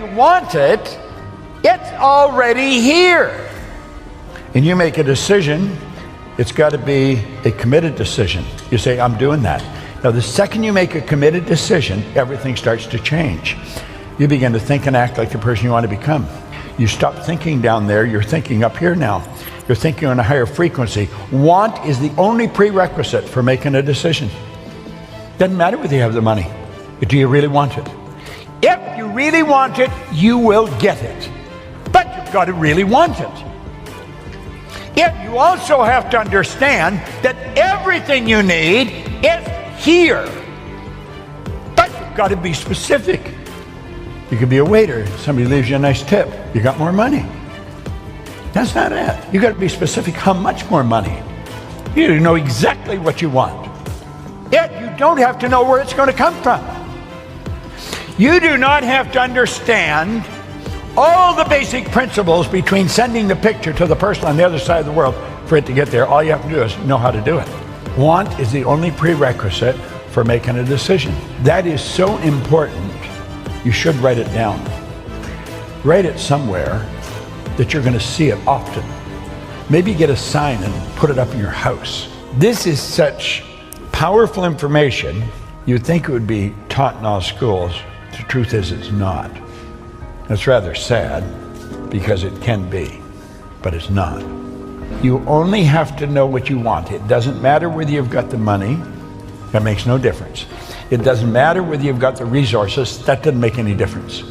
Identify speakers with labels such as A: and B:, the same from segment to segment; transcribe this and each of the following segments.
A: you want it, it's already here. And you make a decision, it's got to be a committed decision. You say, I'm doing that. Now, the second you make a committed decision, everything starts to change. You begin to think and act like the person you want to become. You stop thinking down there, you're thinking up here now. You're thinking on a higher frequency. Want is the only prerequisite for making a decision. Doesn't matter whether you have the money. Do you really want it? If you really want it, you will get it. But you've got to really want it. Yet you also have to understand that everything you need is here. But you've got to be specific. You could be a waiter, somebody leaves you a nice tip, you got more money. That's not it. You got to be specific how much more money. You got to know exactly what you want. Yet you don't have to know where it's going to come from. You do not have to understand all the basic principles between sending the picture to the person on the other side of the world for it to get there. All you have to do is know how to do it. Want is the only prerequisite for making a decision. That is so important, you should write it down. Write it somewhere that you're going to see it often. Maybe get a sign and put it up in your house. This is such powerful information, you'd think it would be taught in all schools. The truth is it's not. It's rather sad because it can be, but it's not. You only have to know what you want. It doesn't matter whether you've got the money. That makes no difference. It doesn't matter whether you've got the resources. That doesn't make any difference.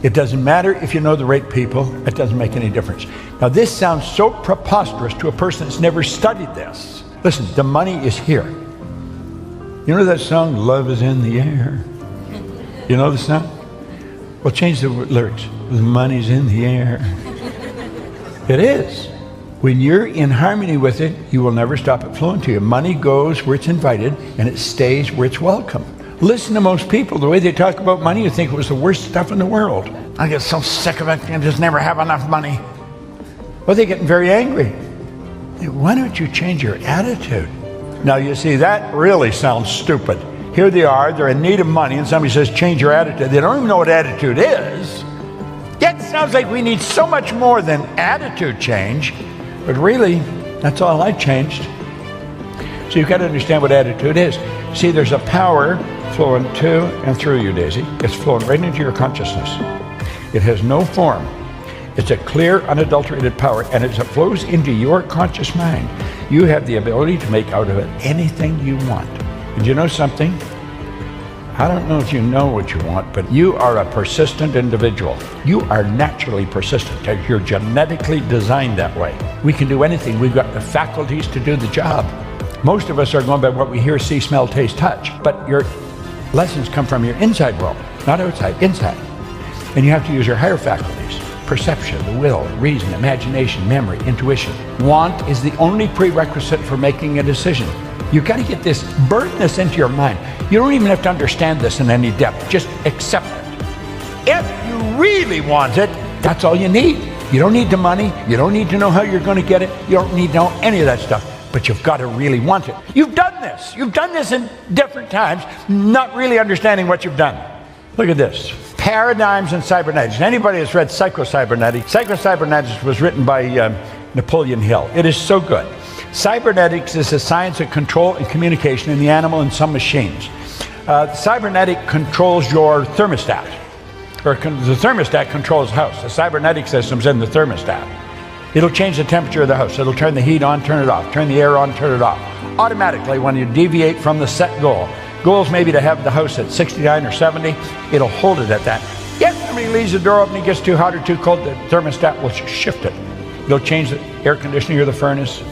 A: It doesn't matter if you know the right people. It doesn't make any difference. Now, this sounds so preposterous to a person that's never studied this. Listen, the money is here. You know that song, Love is in the Air? You know the song? Well, change the lyrics. The money's in the air. It is. When you're in harmony with it, you will never stop it flowing to you. Money goes where it's invited, and it stays where it's welcome. Listen to most people. The way they talk about money, you think it was the worst stuff in the world. I get so sick of it and just never have enough money. Well, they're getting very angry. Why don't you change your attitude? Now, you see, that really sounds stupid. Here they are, they're in need of money, and somebody says, change your attitude. They don't even know what attitude is. Yet it sounds like we need so much more than attitude change, but really, that's all I changed. So you've got to understand what attitude is. See, there's a power flowing to and through you, Daisy. It's flowing right into your consciousness. It has no form. It's a clear, unadulterated power, and as it flows into your conscious mind, you have the ability to make out of it anything you want. And you know something? I don't know if you know what you want, but you are a persistent individual. You are naturally persistent. You're genetically designed that way. We can do anything. We've got the faculties to do the job. Most of us are going by what we hear, see, smell, taste, touch. But your lessons come from your inside world, not outside, inside. And you have to use your higher faculties. Perception, the will, reason, imagination, memory, intuition. Want is the only prerequisite for making a decision. You've got to get this, burn this into your mind. You don't even have to understand this in any depth. Just accept it. If you really want it, that's all you need. You don't need the money. You don't need to know how you're going to get it. You don't need to know any of that stuff. But you've got to really want it. You've done this. You've done this in different times, not really understanding what you've done. Look at this. Paradigms in cybernetics. Anybody that's read Psycho-Cybernetics was written by Napoleon Hill. It is so good. Cybernetics is the science of control and communication in the animal and some machines. Cybernetic controls your thermostat, or the thermostat controls the house. The cybernetic system's in the thermostat. It'll change the temperature of the house. It'll turn the heat on, turn it off, turn the air on, turn it off. Automatically when you deviate from the set goal. Goal's maybe to have the house at 69 or 70, it'll hold it at that. If somebody leaves the door open, it gets too hot or too cold, the thermostat will shift it. It'll change the air conditioning or the furnace.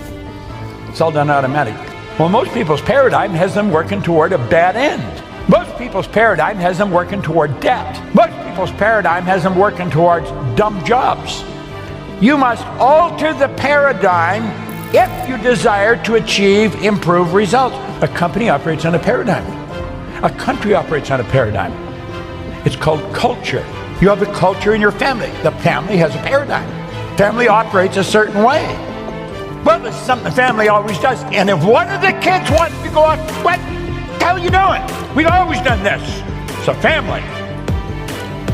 A: It's all done automatic. Well, most people's paradigm has them working toward a bad end. Most people's paradigm has them working toward debt. Most people's paradigm has them working towards dumb jobs. You must alter the paradigm if you desire to achieve improved results. A company operates on a paradigm. A country operates on a paradigm. It's called culture. You have a culture in your family. The family has a paradigm. Family operates a certain way. Well, this is something the family always does. And if one of the kids wants to go off, what the hell are you doing? We've always done this. It's a family.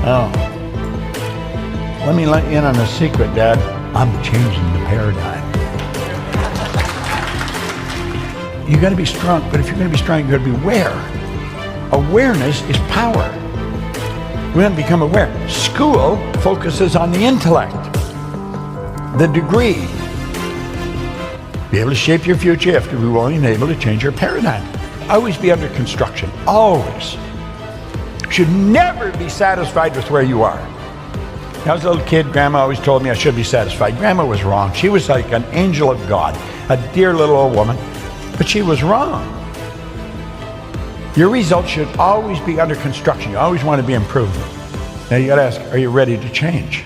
A: Oh. let me let you in on a secret, Dad. I'm changing the paradigm. You got to be strong, but if you're going to be strong, you got to be aware. Awareness is power. We have to become aware. School focuses on the intellect, the degree. Be able to shape your future. You have to be willing and able to change your paradigm. Always be under construction. Always. Should never be satisfied with where you are. When I was a little kid, Grandma always told me I should be satisfied. Grandma was wrong. She was like an angel of God, a dear little old woman, but she was wrong. Your results should always be under construction. You always want to be improved. Now you got to ask, are you ready to change?